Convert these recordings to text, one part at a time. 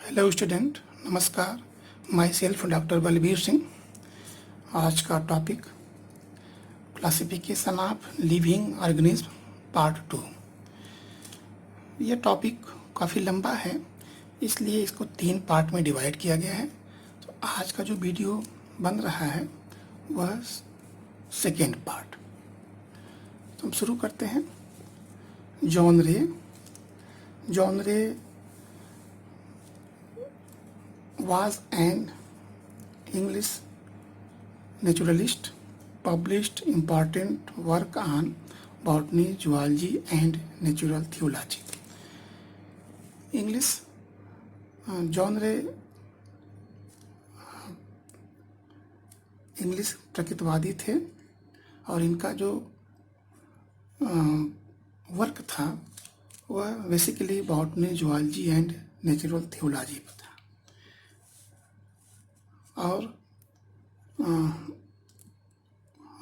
Hello student, नमस्कार। My self doctor Balbir Singh. आज का topic classification of living organism part 2। यह टॉपिक काफ़ी लंबा है, इसलिए इसको 3 पार्ट में डिवाइड किया गया है। तो आज का जो वीडियो बन रहा है वह सेकेंड पार्ट। तो हम शुरू करते हैं। Genre was an English naturalist, published important work on botany, zoology and natural theology. English John Ray English प्रकृतवादी थे और इनका जो वर्क था वह basically botany, zoology and natural theology पर था। और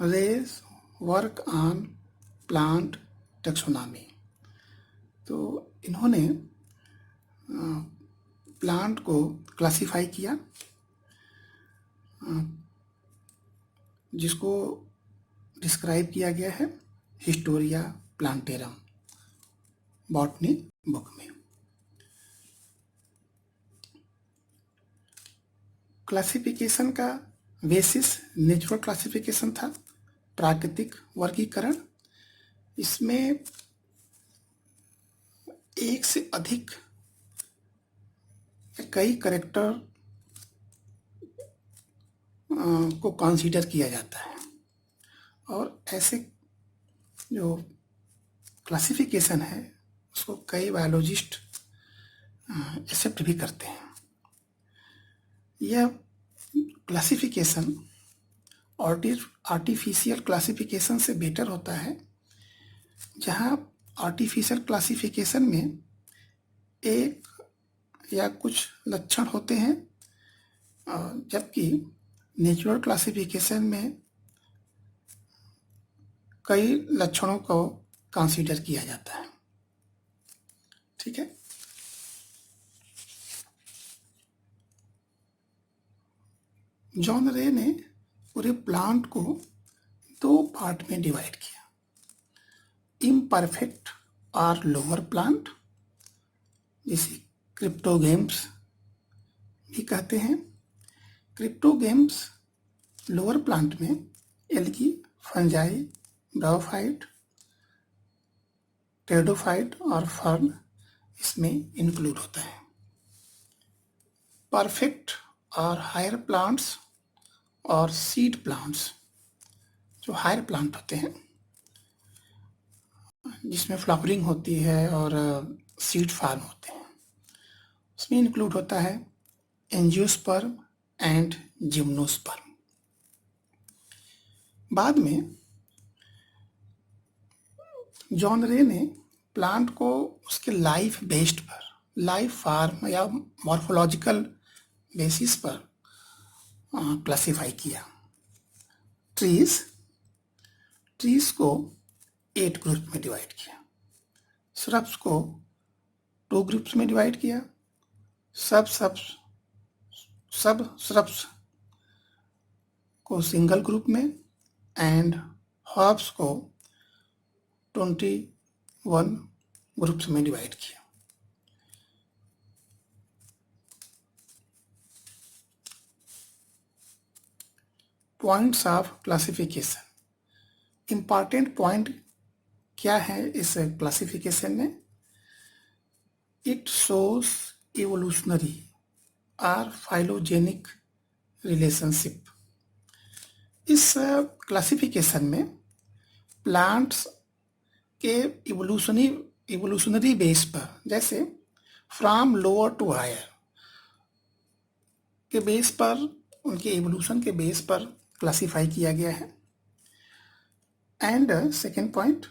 Ray's work on plant taxonomy. तो इन्होंने प्लांट को क्लासिफाई किया, जिसको डिस्क्राइब किया गया है हिस्टोरिया प्लांटेरम बॉटनी बुक में। क्लासिफिकेशन का बेसिस नेचुरल क्लासिफिकेशन था, प्राकृतिक वर्गीकरण। इसमें एक से अधिक कई कैरेक्टर को कंसीडर किया जाता है और ऐसे जो क्लासिफिकेशन है उसको कई बायोलॉजिस्ट एक्सेप्ट भी करते हैं। यह क्लासिफिकेशन आर्टिफिशियल क्लासिफिकेशन से बेटर होता है, जहां आर्टिफिशियल क्लासिफिकेशन में एक या कुछ लक्षण होते हैं, जबकि नेचुरल क्लासिफिकेशन में कई लक्षणों को कंसीडर किया जाता है। ठीक है। जॉन रे ने पूरे प्लांट को 2 पार्ट में डिवाइड किया। इम्परफेक्ट और लोअर प्लांट, जिसे क्रिप्टोगेम्स भी कहते हैं। क्रिप्टोगेम्स लोअर प्लांट में एल्गी, फंजाई, ब्रायोफाइट, टेरिडोफाइट और फर्न इसमें इंक्लूड होता है। परफेक्ट और हायर प्लांट्स और सीड प्लांट्स, जो हायर प्लांट होते हैं जिसमें फ्लावरिंग होती है और सीड फार्म होते हैं, उसमें इंक्लूड होता है एंजियोस्पर्म एंड जिम्नोस्पर्म। बाद में जॉन रे ने प्लांट को उसके लाइफ बेस्ड पर, लाइफ फार्म या मॉर्फोलॉजिकल बेसिस पर क्लासिफाई किया। ट्रीज को 8 ग्रुप में डिवाइड किया। श्रब्स को 2 ग्रुप्स में डिवाइड किया। सब श्रब्स को सिंगल ग्रुप में एंड हर्ब्स को 21 ग्रुप्स में डिवाइड किया। Points of classification. Important point क्या है इस क्लासिफिकेशन में? इट शोज इवोल्यूशनरी और फाइलोजेनिक रिलेशनशिप। इस क्लासिफिकेशन में प्लांट्स के इवोल्यूशनरी बेस पर, जैसे फ्रॉम लोअर टू हायर के बेस पर, उनके इवोल्यूशन के बेस पर क्लासिफाई किया गया है। And second point,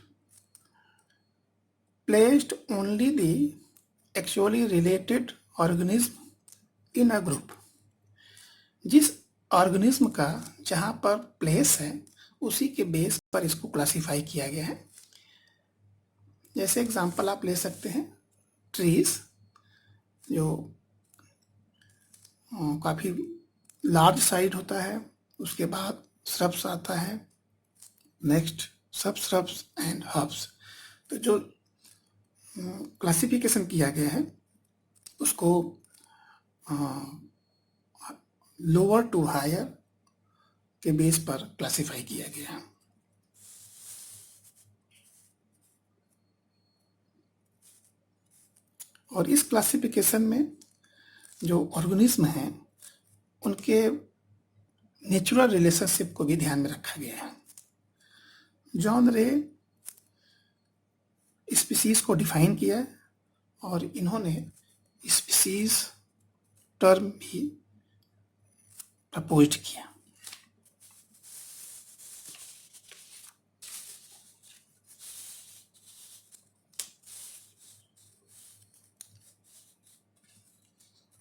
placed only the actually related organism in a group. जिस ऑर्गेनिज्म का जहाँ पर प्लेस है उसी के बेस पर इसको क्लासिफाई किया गया है। जैसे एग्जांपल आप ले सकते हैं ट्रीज, जो काफ़ी लार्ज साइज होता है। उसके बाद श्रब्स आता है, नेक्स्ट सब श्रब्स एंड हर्ब्स। तो जो क्लासिफिकेशन किया गया है उसको लोअर टू हायर के बेस पर क्लासिफाई किया गया है। और इस क्लासिफिकेशन में जो ऑर्गेनिज्म हैं उनके नेचुरल रिलेशनशिप को भी ध्यान में रखा गया है। जॉन रे स्पीसीज को डिफाइन किया है और इन्होंने स्पीसीज टर्म भी प्रपोज्ड किया।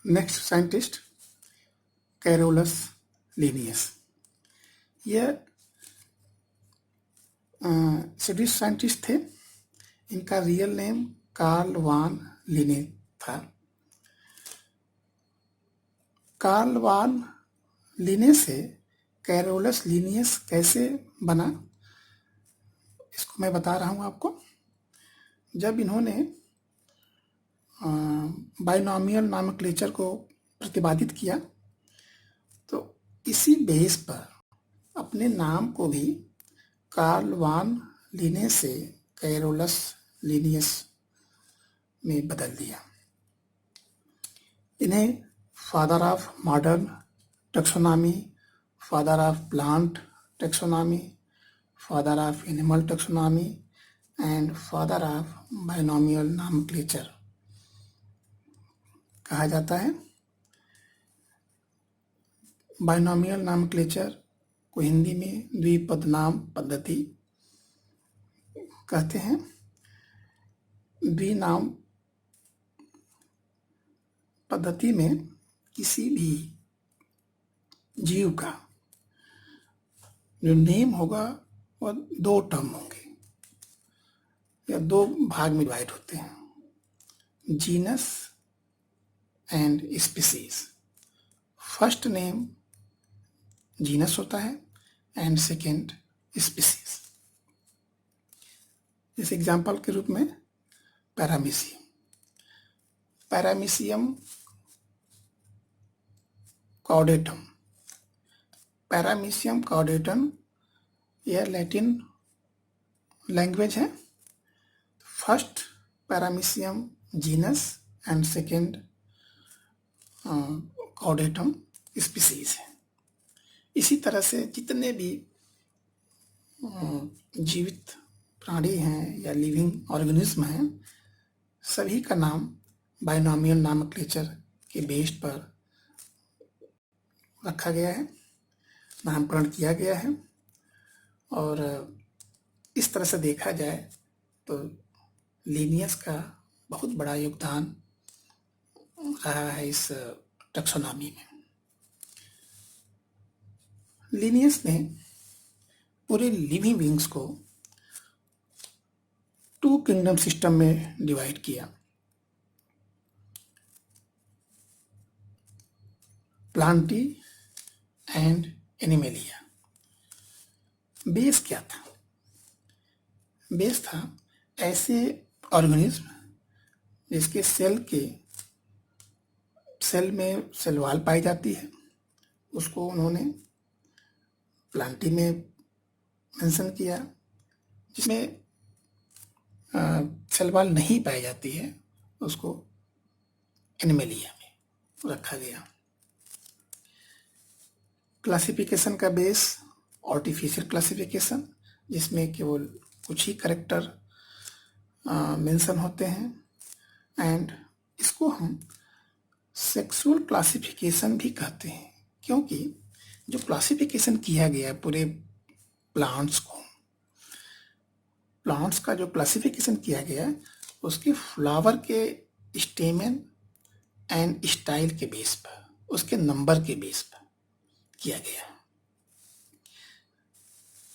Next scientist Carolus Linnaeus. यह स्वीडिश साइंटिस्ट थे। इनका रियल नेम कार्ल वान लिने था। कार्ल वान लिने से कैरोलस लिनियस कैसे बना, इसको मैं बता रहा हूँ आपको। जब इन्होंने बाइनोमियल नॉमेनक्लेचर को प्रतिपादित किया तो इसी बेस पर अपने नाम को भी कार्ल वान लिने से कैरोलस लिनियस में बदल दिया। इन्हें father of modern taxonomy, father of plant taxonomy, father of animal taxonomy and father of binomial nomenclature कहा जाता है। बाइनोमियल नॉमेनक्लेचर को हिंदी में द्विपद नाम पद्धति कहते हैं। द्विनाम पद्धति में किसी भी जीव का जो नेम होगा वह दो टर्म होंगे या दो भाग में डिवाइड होते हैं, genus and species. First name genus होता है एंड सेकेंड स्पीसीज। इस एग्जाम्पल के रूप में Paramecium, Paramecium caudatum. Paramecium caudatum यह लैटिन लैंग्वेज है। First Paramecium genus and second caudatum species है। इसी तरह से जितने भी जीवित प्राणी हैं या लिविंग ऑर्गेनिज्म हैं, सभी का नाम बाइनोमियल नॉमेनक्लेचर के बेस पर रखा गया है, नामकरण किया गया है। और इस तरह से देखा जाए तो लिनियस का बहुत बड़ा योगदान रहा है इस टैक्सोनॉमी में। लिनियस ने पूरे लिविंग बींग्स को टू किंगडम सिस्टम में डिवाइड किया। Plantae and animalia. बेस क्या था? बेस था ऐसे ऑर्गेनिज्म जिसके सेल में सेल वॉल पाई जाती है, उसको उन्होंने प्लांटी में मेंशन किया। जिसमें सेल वॉल नहीं पाई जाती है उसको एनिमेलिया में रखा गया। क्लासिफिकेशन का बेस आर्टिफिशियल क्लासिफिकेशन, जिसमें केवल कुछ ही कैरेक्टर मेंशन होते हैं, एंड इसको हम सेक्सुअल क्लासिफिकेशन भी कहते हैं, क्योंकि जो क्लासिफिकेशन किया गया पूरे प्लांट्स का जो क्लासिफिकेशन किया गया उसके फ्लावर के स्टेमन एंड स्टाइल के बेस पर, उसके नंबर के बेस पर किया गया।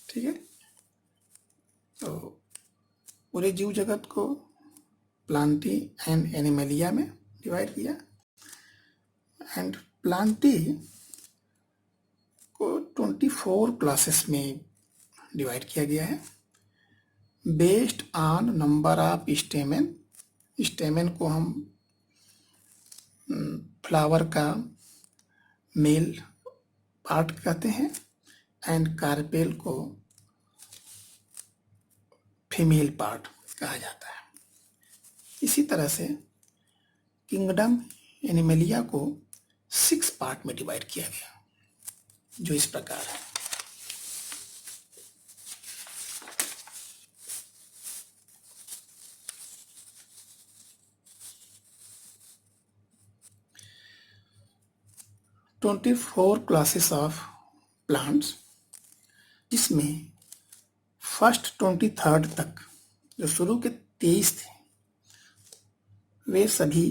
ठीक है, तो पूरे जीव जगत को प्लांटी एंड एनिमलिया में डिवाइड किया। एंड प्लांटे को 24 क्लासेस में डिवाइड किया गया है based on number of stamen. Stamen को हम फ्लावर का मेल पार्ट कहते हैं एंड कार्पेल को फीमेल पार्ट कहा जाता है। इसी तरह से किंगडम एनिमलिया को 6 पार्ट में डिवाइड किया गया, जो इस प्रकार है। ट्वेंटी 24 क्लासेस ऑफ प्लांट्स, जिसमें फर्स्ट 23 तक जो शुरू के 23 थे वे सभी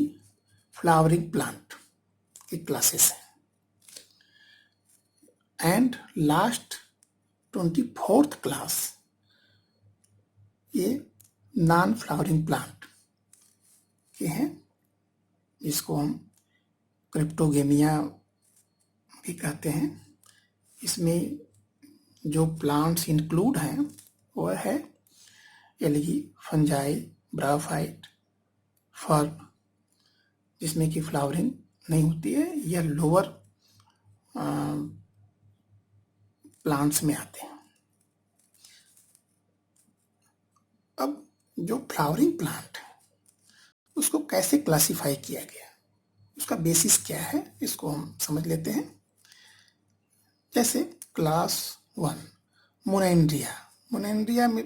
फ्लावरिंग प्लांट की क्लासेस हैं एंड लास्ट 24th क्लास ये नॉन फ्लावरिंग प्लांट के हैं, जिसको हम क्रिप्टोगेमिया भी कहते हैं। इसमें जो प्लांट्स इंक्लूड हैं वह है एलगी, फंजाई, ब्रायोफाइट, फर्न, जिसमें कि फ्लावरिंग नहीं होती है, या लोअर प्लांट्स में आते हैं। अब जो फ्लावरिंग प्लांट है उसको कैसे क्लासिफाई किया गया, उसका बेसिस क्या है, इसको हम समझ लेते हैं। जैसे क्लास 1 मोनेंड्रिया। मोनेंड्रिया में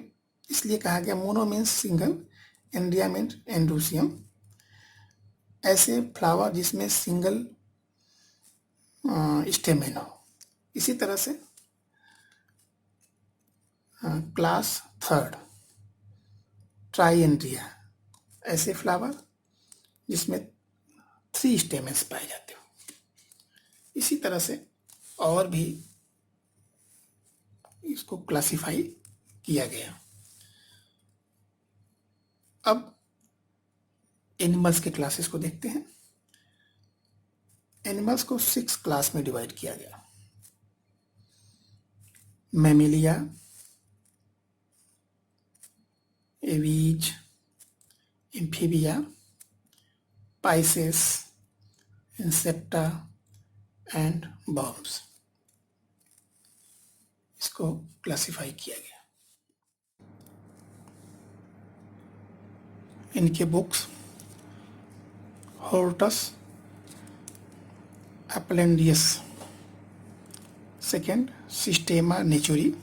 इसलिए कहा गया, mono means single, Andrea means androecium, ऐसे फ्लावर जिसमें सिंगल स्टेमेन हो। इसी तरह से क्लास 3 ट्राइएंड्रिया, ऐसे फ्लावर जिसमें 3 स्टेमेन्स पाए जाते हो। इसी तरह से और भी इसको क्लासिफाई किया गया। अब एनिमल्स के क्लासेस को देखते हैं। एनिमल्स को 6 क्लास में डिवाइड किया गया। Mammalia, Aves, Amphibia, Pisces, Insecta and Vermes, इसको क्लासिफाई किया गया। इनके books Hortus Uplandicus, second Systema Naturae.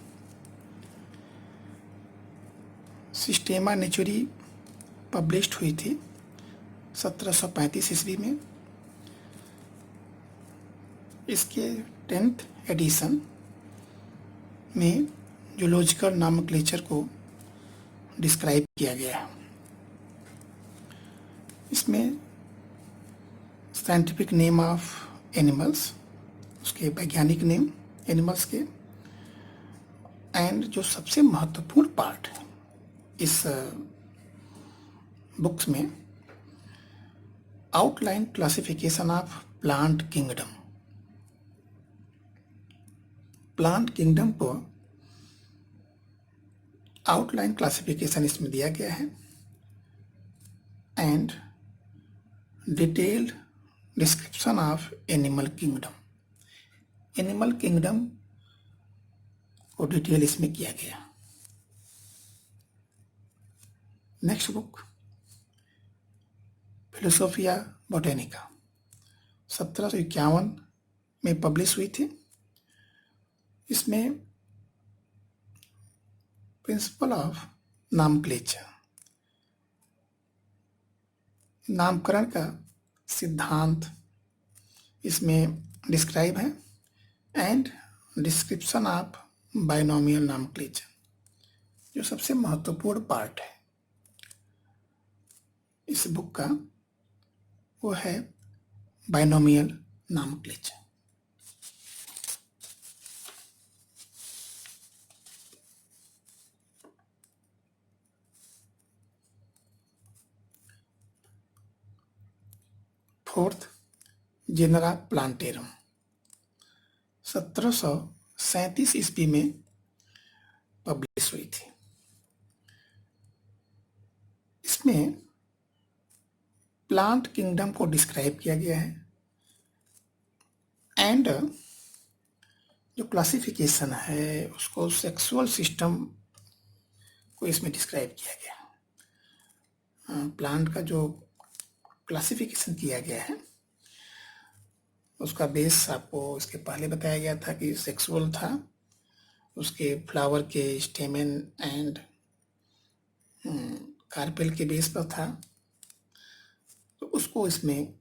Systema Naturae published हुई थी 1735 ईस्वी में। इसके 10th एडिशन में जूलॉजिकल नॉमेनक्लेचर को डिस्क्राइब किया गया है। इसमें साइंटिफिक नेम ऑफ एनिमल्स, उसके वैज्ञानिक नेम एनिमल्स के, एंड जो सबसे महत्वपूर्ण पार्ट है इस बुक्स में, outline classification of plant kingdom. Plant kingdom को आउटलाइन क्लासिफिकेशन इसमें दिया गया है and detailed description of animal kingdom. Animal kingdom को डिटेल इसमें किया गया। नेक्स्ट बुक फिलोसोफिया बोटेनिका 1751 में पब्लिश हुई थी। इसमें प्रिंसिपल ऑफ नॉमेनक्लेचर, नामकरण का सिद्धांत इसमें डिस्क्राइब है and description of binomial nomenclature, जो सबसे महत्वपूर्ण पार्ट है इस बुक का, वो है binomial nomenclature. Fourth Genera Plantarum 1737 ईस्वी में पब्लिश हुई थी। इसमें प्लांट किंगडम को डिस्क्राइब किया गया है एंड जो क्लासिफिकेशन है उसको सेक्सुअल सिस्टम को इसमें डिस्क्राइब किया गया है। प्लांट का जो क्लासिफिकेशन किया गया है उसका बेस आपको इसके पहले बताया गया था कि सेक्सुअल था, उसके फ्लावर के स्टेमेन एंड कार्पेल के बेस पर था, तो उसको इसमें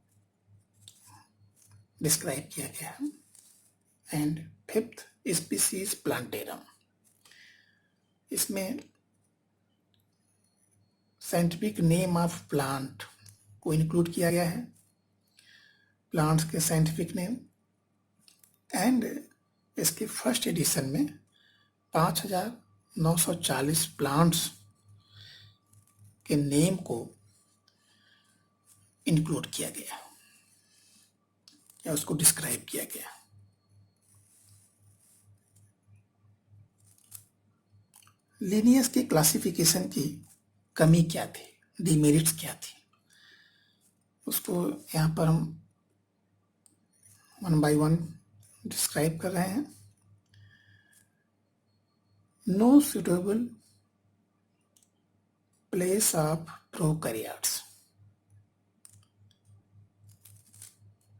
डिस्क्राइब किया गया है। एंड फिफ्थ स्पीसीज प्लांटेरम, इसमें साइंटिफिक नेम ऑफ प्लांट को इंक्लूड किया गया है, प्लांट्स के साइंटिफिक नेम, एंड इसके फर्स्ट एडिशन में 5940 प्लांट्स के नेम को इंक्लूड किया गया या उसको डिस्क्राइब किया गया। लिनियस की क्लासिफिकेशन की कमी क्या थी, डिमेरिट्स क्या थी, उसको यहाँ पर हम वन बाय वन डिस्क्राइब कर रहे हैं। No suitable place of prokaryotes,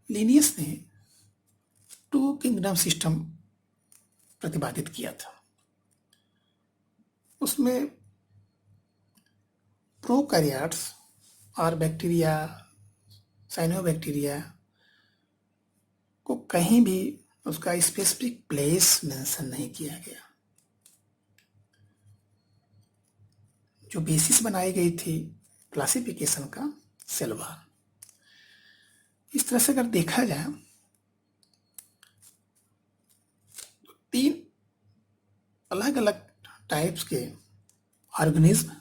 Linnaeus ने टू किंगडम सिस्टम प्रतिपादित किया था। उसमें प्रोकैरियोट्स और बैक्टीरिया, साइनोबैक्टीरिया को कहीं भी उसका स्पेसिफिक प्लेस मेंशन नहीं किया गया। जो बेसिस बनाई गई थी क्लासिफिकेशन का, सेल वॉल। इस तरह से अगर देखा जाए तो 3 अलग अलग टाइप्स के ऑर्गेनिज्म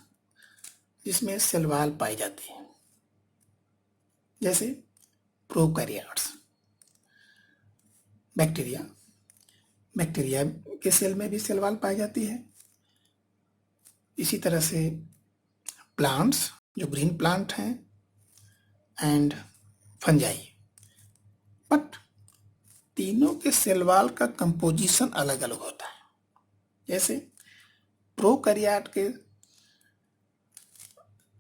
जिसमें सेल वॉल पाई जाती है, जैसे प्रोकैरियोट्स, बैक्टीरिया, बैक्टीरिया के सेल में भी सेल वॉल पाई जाती है। इसी तरह से प्लांट्स, जो ग्रीन प्लांट हैं, एंड फंजाई, बट तीनों के सेल वॉल का कंपोजिशन अलग अलग होता है। जैसे प्रोकैरियोट के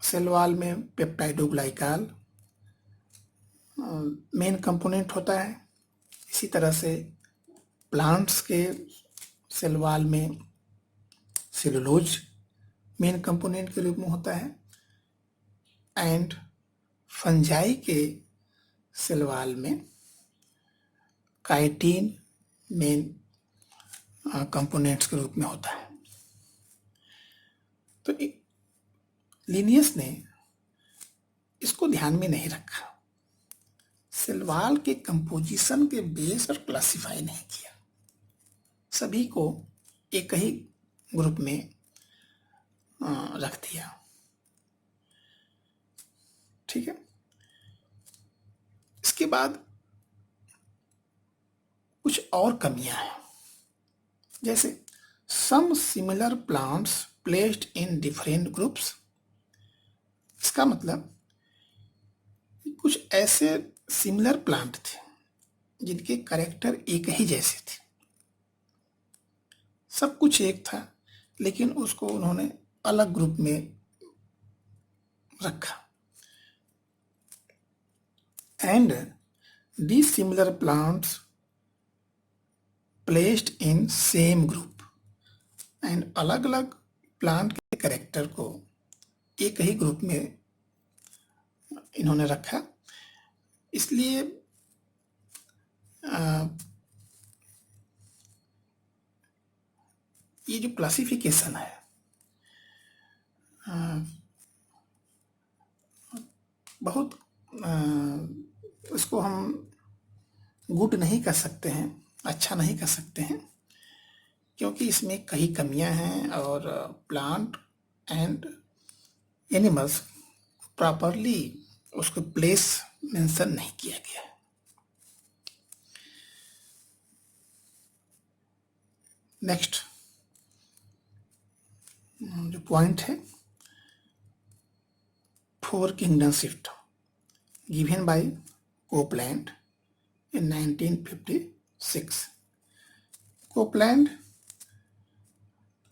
सेल वॉल में पेप्टाइडोग्लाइकान मेन कंपोनेंट होता है। इसी तरह से प्लांट्स के सेल वॉल में सेलुलोज मेन कंपोनेंट के रूप में होता है, एंड फंजाई के सेल वॉल में काइटिन मेन कंपोनेंट्स के रूप में होता है। तो लिनियस ने इसको ध्यान में नहीं रखा, सेल वॉल के कंपोजिशन के बेस पर क्लासिफाई नहीं किया, सभी को एक ही ग्रुप में रख दिया। ठीक है। इसके बाद कुछ और कमियां हैं, जैसे some similar plants placed in different groups. इसका मतलब कुछ ऐसे सिमिलर प्लांट थे जिनके कैरेक्टर एक ही जैसे थे, सब कुछ एक था, लेकिन उसको उन्होंने अलग ग्रुप में रखा। And these similar plants placed in same group, and अलग अलग प्लांट के कैरेक्टर को एक ही ग्रुप में इन्होंने रखा। इसलिए ये जो क्लासिफिकेशन है बहुत इसको हम गुड नहीं कर सकते हैं, अच्छा नहीं कर सकते हैं, क्योंकि इसमें कई कमियां हैं और प्लांट एंड एनिमल्स प्रॉपरली उसको प्लेस मेंशन नहीं किया गया है। नेक्स्ट जो पॉइंट है, 4 kingdom shift given by Copeland in 1956। Copeland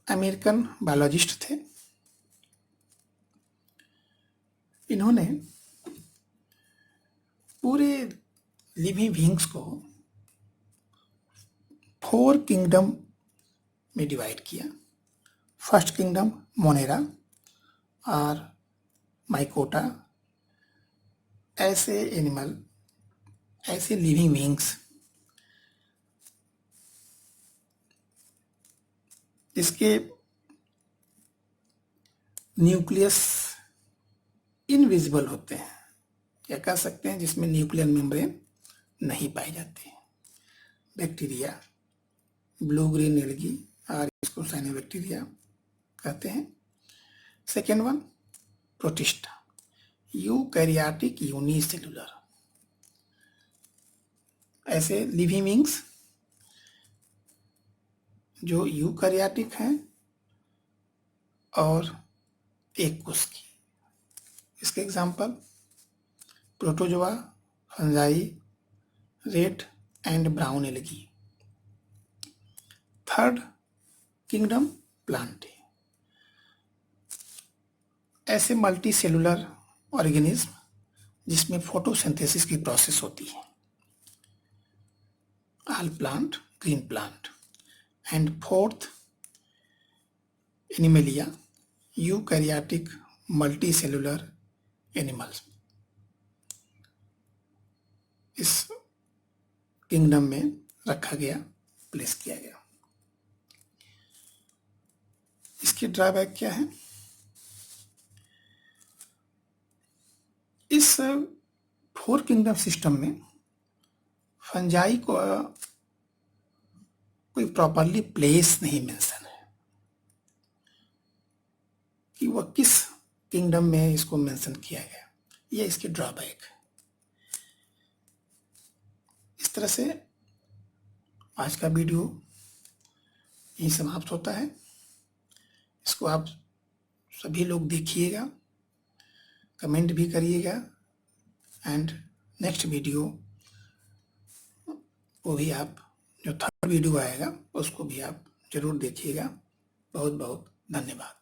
American biologist थे। इन्होंने पूरे लिविंग बीइंग्स को 4 किंगडम में डिवाइड किया। फर्स्ट किंगडम मोनेरा और माइकोटा, ऐसे एनिमल, ऐसे लिविंग बीइंग्स जिसके न्यूक्लियस इनविजिबल होते हैं, या कह सकते हैं जिसमें न्यूक्लियर मेम्ब्रेन नहीं पाई जाती। बैक्टीरिया, ब्लू ग्रीन एल्गी और इसको साइनोबैक्टीरिया कहते हैं। Second one protista, eukaryotic unicellular, ऐसे लिविंग बीइंग्स जो यूकैरियोटिक हैं और एक कोश की। इसके example protozoa, fungi, red and brown algae. Third kingdom plant, ऐसे मल्टी सेलुलर ऑर्गेनिज्म जिसमें फोटोसिंथेसिस की प्रोसेस होती है। All plant, green plant. And fourth Animalia, eukaryotic multi cellular animals इस किंगडम में रखा गया, प्लेस किया गया। इसकी ड्रॉबैक क्या है? इस 4 किंगडम सिस्टम में फंजाई को कोई प्रॉपरली प्लेस नहीं मेंशन है कि वह किस किंगडम में इसको मेंशन किया गया। यह इसकी ड्रॉबैक है। इस तरह से आज का वीडियो यहीं समाप्त होता है। इसको आप सभी लोग देखिएगा, कमेंट भी करिएगा, एंड नेक्स्ट वीडियो को भी आप, जो थर्ड वीडियो आएगा उसको भी आप जरूर देखिएगा। बहुत बहुत धन्यवाद।